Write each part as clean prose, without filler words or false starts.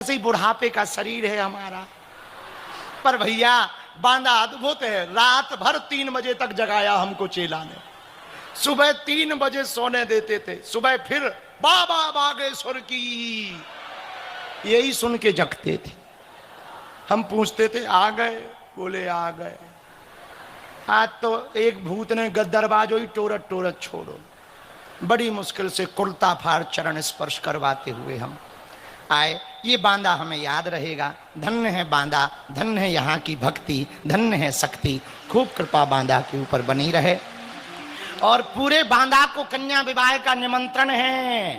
ऐसे ही बुढ़ापे का शरीर है हमारा। पर भैया बांदा अद्भुत है, रात भर 3 बजे तक जगाया हमको चेला ने। सुबह 3 बजे सोने देते थे, सुबह फिर बाबा बागेश्वर की यही सुन के जगते थे। हम पूछते थे आ गए, बोले आ गए। आज तो एक भूत ने दरवाजो ही टोरत टोरत छोड़ो, बड़ी मुश्किल से कुर्ता फाड़ चरण स्पर्श करवाते हुए हम आए। ये बांदा हमें याद रहेगा। धन्य है बांदा, धन्य है यहाँ की भक्ति, धन्य है शक्ति। खूब कृपा बांदा के ऊपर बनी रहे। और पूरे बांदा को कन्या विवाह का निमंत्रण है।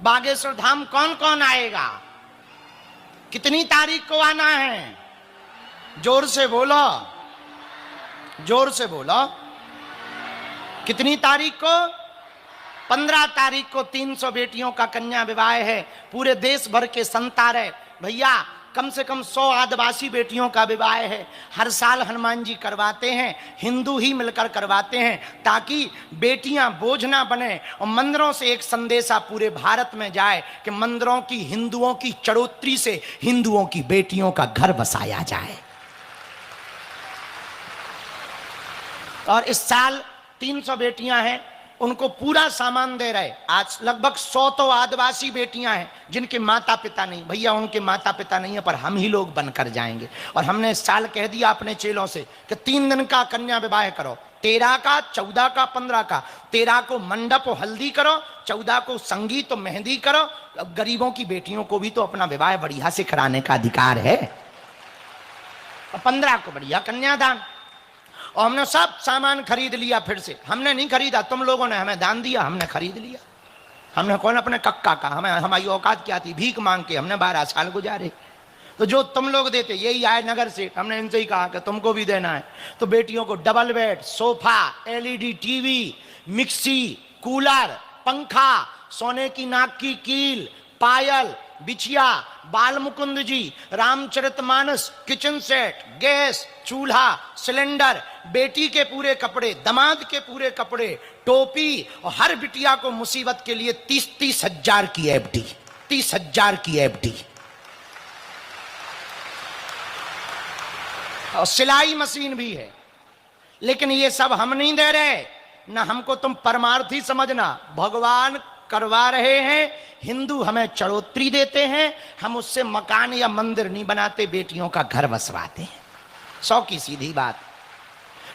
बागेश्वर धाम कौन कौन आएगा? कितनी तारीख को आना है? जोर से बोलो, जोर से बोलो। कितनी तारीख को? 15 तारीख को 300 बेटियों का कन्या विवाह है। पूरे देश भर के संत आ रहे भैया। कम से कम 100 आदिवासी बेटियों का विवाह है। हर साल हनुमान जी करवाते हैं, हिंदू ही मिलकर करवाते हैं, ताकि बेटियां बोझ ना बने। और मंदिरों से एक संदेशा पूरे भारत में जाए कि मंदिरों की, हिंदुओं की चढ़ोतरी से हिंदुओं की बेटियों का घर बसाया जाए। और इस साल 300 बेटियां हैं, उनको पूरा सामान दे रहे। आज लगभग 100 तो आदिवासी बेटियां हैं जिनके माता पिता नहीं। भैया उनके माता पिता नहीं है, पर हम ही लोग बनकर जाएंगे। और हमने इस साल कह दिया अपने चेलों से कि 3 दिन का कन्या विवाह करो, 13 का, 14 का, 15 का। 13 को मंडप और हल्दी करो, 14 को संगीत और मेहंदी करो। गरीबों की बेटियों को भी तो अपना विवाह बढ़िया से कराने का अधिकार है। और 15 को बढ़िया कन्यादान। और हमने सब सामान खरीद लिया। फिर से हमने नहीं खरीदा, तुम लोगों ने हमें दान दिया, हमने खरीद लिया। हमने कौन अपने कक्का का, हमें हमारी औकात क्या थी? भीख मांग के हमने 12 साल गुजारे। तो जो तुम लोग देते, यही आए नगर से, हमने इनसे ही कहा कि तुमको भी देना है। तो बेटियों को double bed, sofa, LED TV, mixie, cooler, पंखा, सोने की नाक की कील, पायल, बिछिया, बाल मुकुंद जी, रामचरितमानस, किचन सेट, गैस, चूल्हा, सिलेंडर, बेटी के पूरे कपड़े, दामाद के पूरे कपड़े, टोपी। और हर बिटिया को मुसीबत के लिए 30-30 हजार की FD, 30 हजार की FD। और सिलाई मशीन भी है। लेकिन ये सब हम नहीं दे रहे ना, हमको तुम परमार्थी समझना। भगवान करवा रहे हैं, हिंदू हमें चढ़ोतरी देते हैं। हम उससे मकान या मंदिर नहीं बनाते, बेटियों का घर बसवाते हैं। 100 की सीधी बात।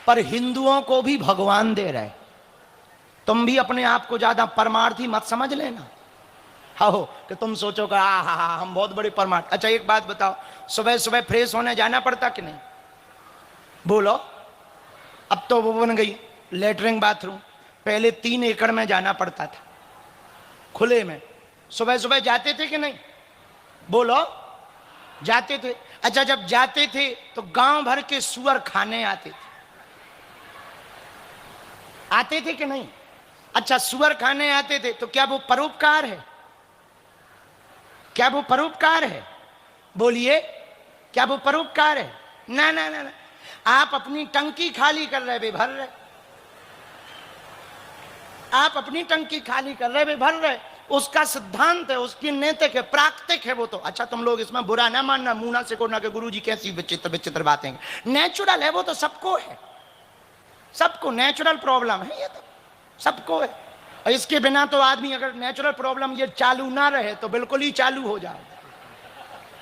पर हिंदुओं को भी भगवान दे रहे। तुम भी अपने आप को ज्यादा परमार्थी मत समझ लेना। हो कि तुम सोचो कि हम बहुत बड़े परमार्थ। अच्छा एक बात बताओ, सुबह सुबह फ्रेश होने जाना पड़ता कि नहीं? बोलो। अब तो वो बन गई लेटरिन बाथरूम। पहले 3 एकड़ में जाना पड़ता था, खुले में। सुबह सुबह जाते थे कि नहीं? बोलो, जाते थे। अच्छा जब जाते थे तो गांव भर के सुअर खाने आते थे, आते थे कि नहीं? अच्छा सुअर खाने आते थे तो क्या वो परोपकार है? क्या वो परोपकार है? बोलिए, क्या वो परोपकार है? ना ना ना ना। आप अपनी टंकी खाली कर रहे, वे भर रहे। आप अपनी टंकी खाली कर रहे, वे भर रहे। उसका सिद्धांत है, उसकी नैतिक है, प्राकृतिक है वो तो। अच्छा तुम लोग इसमें बुरा ना मानना, मुंह से कोना के गुरुजी कैसी विचित्र विचित्र बातें। नेचुरल है वो तो, सबको है, सबको नेचुरल प्रॉब्लम है ये तो, सबको है। और इसके बिना तो आदमी, अगर नेचुरल प्रॉब्लम ये चालू ना रहे तो बिल्कुल ही चालू हो जाए।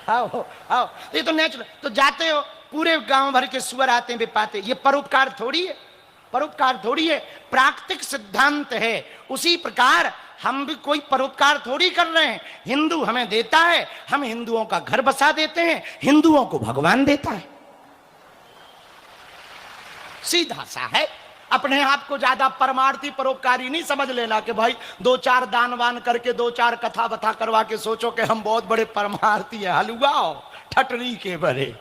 आओ आओ, ये तो नेचुरल। तो जाते हो, पूरे गांव भर के सुअर आते हैं, वे पाते। ये परोपकार थोड़ी है, परोपकार थोड़ी है, प्राकृतिक सिद्धांत है। उसी प्रकार हम भी कोई परोपकार थोड़ी कर रहे हैं। हिंदू हमें देता है, हम हिंदुओं का घर बसा देते हैं, हिंदुओं को भगवान देता है। सीधा सा है। अपने आप को ज्यादा परमार्थी परोपकारी नहीं समझ लेना कि भाई 2-4 दान वान करके 2-4 कथा बथा करवा के सोचो कि हम बहुत बड़े परमार्थी है। हलुआ ठटरी के बड़े,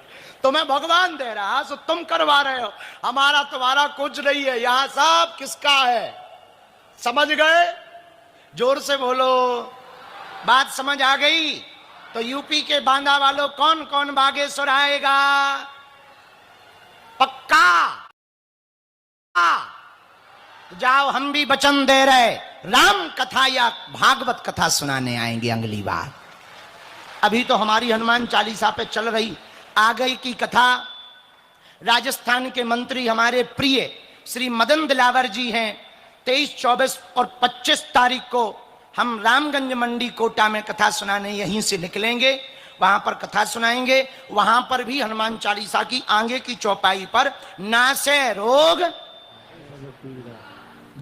तुम्हें भगवान दे रहा है तो तुम करवा रहे हो। हमारा तुम्हारा कुछ नहीं है, यहां सब किसका है? समझ गए? जोर से बोलो। बात समझ आ गई? तो यूपी के बांदा वालों, कौन कौन बागेश्वर आएगा? पक्का? जाओ, हम भी वचन दे रहे, राम कथा या भागवत कथा सुनाने आएंगे अगली बार। अभी तो हमारी हनुमान चालीसा पे चल रही आ गई की कथा। राजस्थान के मंत्री हमारे प्रिय श्री मदन दिलावर जी हैं। 23, 24 और 25 तारीख को हम रामगंज मंडी कोटा में कथा सुनाने यहीं से निकलेंगे, वहां पर कथा सुनाएंगे। वहां पर भी हनुमान चालीसा की आगे की चौपाई पर नासे रोग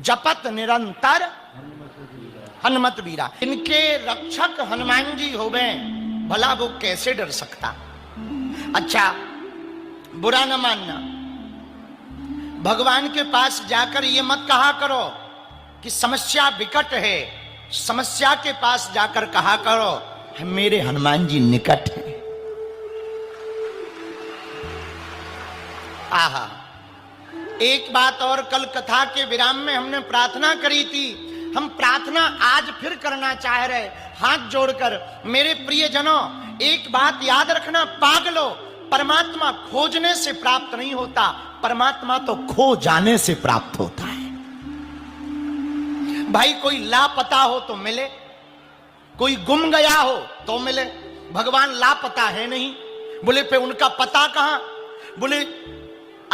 जपत निरंतर हनुमत वीरा। इनके रक्षक हनुमान जी हो गए, भला वो कैसे डर सकता। अच्छा, बुरा न मानना, भगवान के पास जाकर ये मत कहा करो कि समस्या विकट है। समस्या के पास जाकर कहा करो मेरे हनुमान जी निकट हैं। आहा, एक बात और, कल कथा के विराम में हमने प्रार्थना करी थी। हम प्रार्थना आज फिर करना चाह रहे, हाथ जोड़कर। मेरे प्रियजनों, एक बात याद रखना पागलो, परमात्मा खोजने से प्राप्त नहीं होता, परमात्मा तो खो जाने से प्राप्त होता है। भाई कोई लापता हो तो मिले, कोई गुम गया हो तो मिले। भगवान लापता है नहीं। बोले पे उनका पता कहां? बोले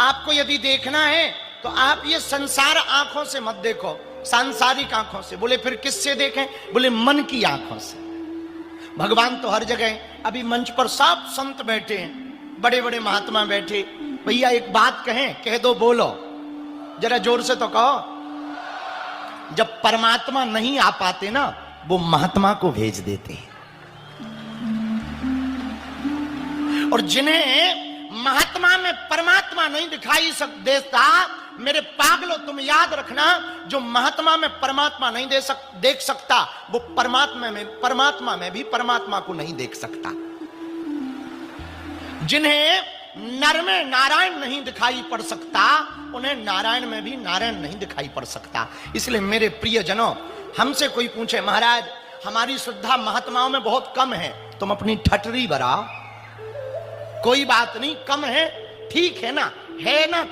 आपको यदि देखना है तो आप ये संसार आंखों से मत देखो, सांसारिक आंखों से। बोले फिर किससे देखें? बोले मन की आंखों से। भगवान तो हर जगह। अभी मंच पर सब संत बैठे हैं, बड़े बड़े महात्मा बैठे। भैया एक बात कहें, कह दो, बोलो जरा जोर से तो कहो। जब परमात्मा नहीं आ पाते ना, वो महात्मा को भेज देते हैं। और जिन्हें महात्मा में परमात्मा नहीं दिखाई देता, मेरे पागलों तुम याद रखना, जो महात्मा में परमात्मा नहीं देख सकता, वो परमात्मा में भी परमात्मा को नहीं देख सकता। जिन्हें नर में नारायण नहीं दिखाई पड़ सकता, उन्हें नारायण में भी नारायण नहीं दिखाई पड़ सकता। इसलिए मेरे प्रियजनों, हमसे कोई पूछे महाराज हमारी श्रद्धा महात्माओं में बहुत कम है, तुम अपनी ठटरी भराओ, कोई बात नहीं, कम है ठीक है ना, है ना,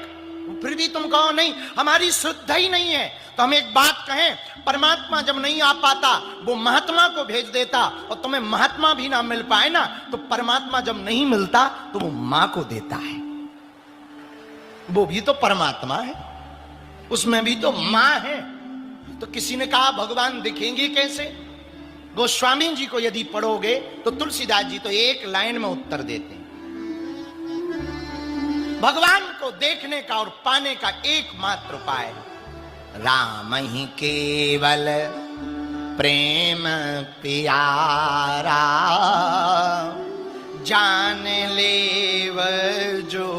फिर भी तुम कहो नहीं हमारी श्रद्धा ही नहीं है। तो हम एक बात कहें, परमात्मा जब नहीं आ पाता वो महात्मा को भेज देता, और तुम्हें महात्मा भी ना मिल पाए ना, तो परमात्मा जब नहीं मिलता तो वो मां को देता है। वो भी तो परमात्मा है, उसमें भी तो मां है। तो किसी ने कहा भगवान दिखेंगे कैसे? गोस्वामी जी को यदि पढ़ोगे तो तुलसीदास जी तो एक लाइन में उत्तर देते हैं। भगवान को देखने का और पाने का एकमात्र उपाय राम ही केवल प्रेम प्यारा, जान लेव जो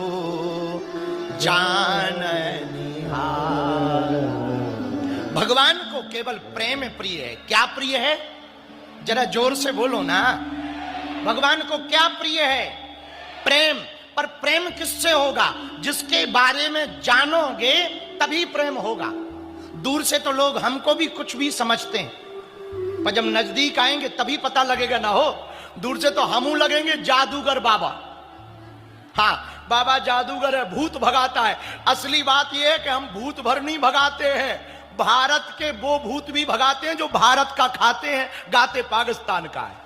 जान निहार। भगवान को केवल प्रेम प्रिय है। क्या प्रिय है? जरा जोर से बोलो ना। भगवान को क्या प्रिय है? प्रेम। पर प्रेम किससे होगा? जिसके बारे में जानोगे तभी प्रेम होगा। दूर से तो लोग हमको भी कुछ भी समझते हैं, पर जब नजदीक आएंगे तभी पता लगेगा ना हो। दूर से तो हमू लगेंगे जादूगर बाबा, हाँ बाबा जादूगर है, भूत भगाता है। असली बात यह है कि हम भूत भर नहीं भगाते हैं, भारत के वो भूत भी भगाते हैं जो भारत का खाते हैं, गाते पाकिस्तान का है।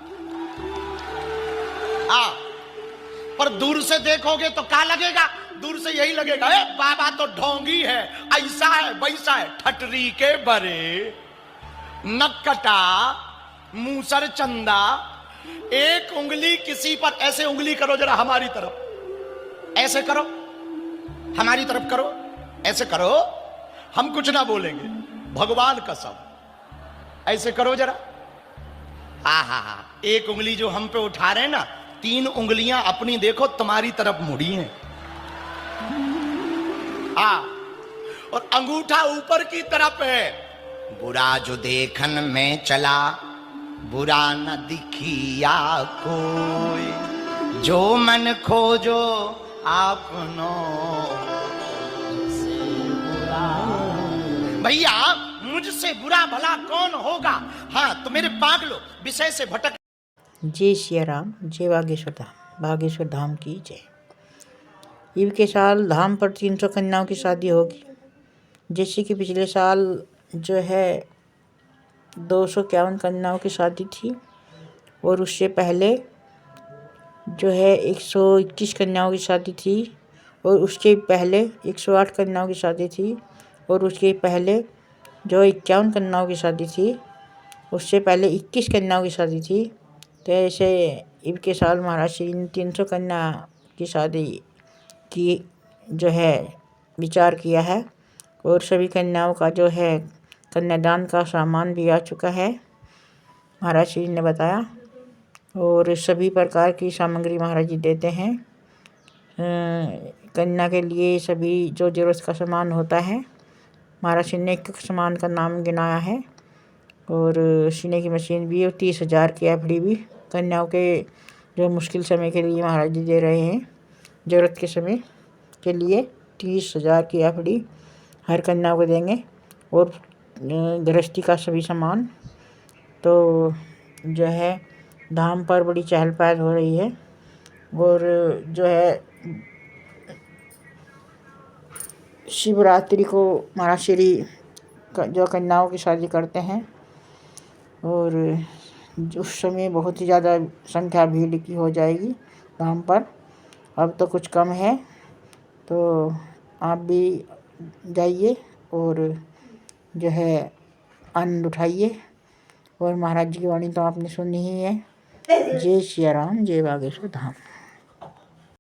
हाँ, पर दूर से देखोगे तो क्या लगेगा? दूर से यही लगेगा बाबा तो ढोंगी है, ऐसा है वैसा है। ठटरी के बरे, नक्कटा, मूसर चंदा, एक उंगली किसी पर ऐसे उंगली करो जरा हमारी तरफ, ऐसे करो हमारी तरफ करो, ऐसे करो, हम कुछ ना बोलेंगे, भगवान कसम। ऐसे करो जरा, हा हा हा। एक उंगली जो हम पे उठा रहे हैं ना, 3 उंगलियां अपनी देखो तुम्हारी तरफ मुड़ी हैं, और अंगूठा ऊपर की तरफ है। बुरा जो देखन में चला, बुरा न दिखिया कोई, जो मन खोजो आपनो से बुरा। भैया मुझसे बुरा भला कौन होगा? हाँ तो मेरे पागलो विषय से भटक। जय श्री राम, जय बागेश्वर धाम, बागेश्वर धाम की जय। ईब के साल धाम पर 300 कन्याओं की शादी होगी। जैसे कि पिछले साल जो है 251 कन्याओं की शादी थी, और उससे पहले जो है 121 कन्याओं की शादी थी, और उसके पहले 108 कन्याओं की शादी थी, और उसके पहले जो 51 कन्याओं की शादी थी, उससे पहले 21 कन्याओं की शादी थी। तो ऐसे ईब के साल महाराज श्री ने 300 कन्या की शादी की जो है विचार किया है, और सभी कन्याओं का जो है कन्यादान का सामान भी आ चुका है, महाराज श्री ने बताया। और सभी प्रकार की सामग्री महाराज जी देते हैं। कन्या के लिए सभी जो जरूरत का सामान होता है, महाराज श्री ने एक सामान का नाम गिनाया है। और सीने की मशीन भी, और 30,000 की एफडी भी कन्याओं के जो मुश्किल समय के लिए महाराज जी दे रहे हैं। ज़रूरत के समय के लिए 30,000 की एफडी हर कन्या को देंगे, और गृहस्थी का सभी सामान। तो जो है धाम पर बड़ी चहल पहल हो रही है, और जो है शिवरात्रि को महाराज श्री जो कन्याओं की शादी करते हैं, और उस समय बहुत ही ज़्यादा संख्या भीड़ की हो जाएगी धाम पर। अब तो कुछ कम है, तो आप भी जाइए और जो है आनंद उठाइए। और महाराज जी की वाणी तो आपने सुनी ही है। जय सिया राम, जय बागेश्वर धाम।